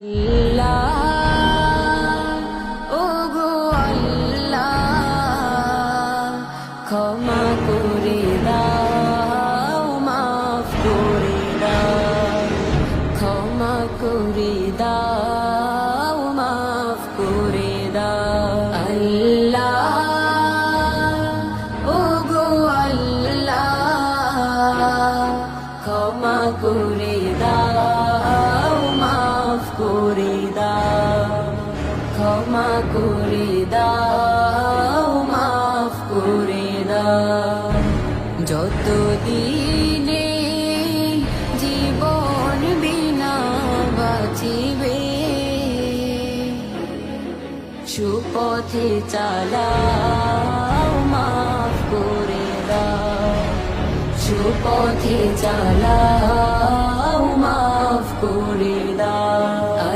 আল্লাহ ওগো আল্লাহ ক্ষমা করে দাও মাফ করে দাও ক্ষমা করে দাও মাফ করে দাও আল্লাহ ওগো আল্লাহ ক্ষমা করে দাও মাফ করে দাও ক্ষমা করে দাও মাফ করে দাও যতদিনে জীবন বিনা বাঁচিবে সুপথে চালাও মাফ করে দাও সুপথে চালাও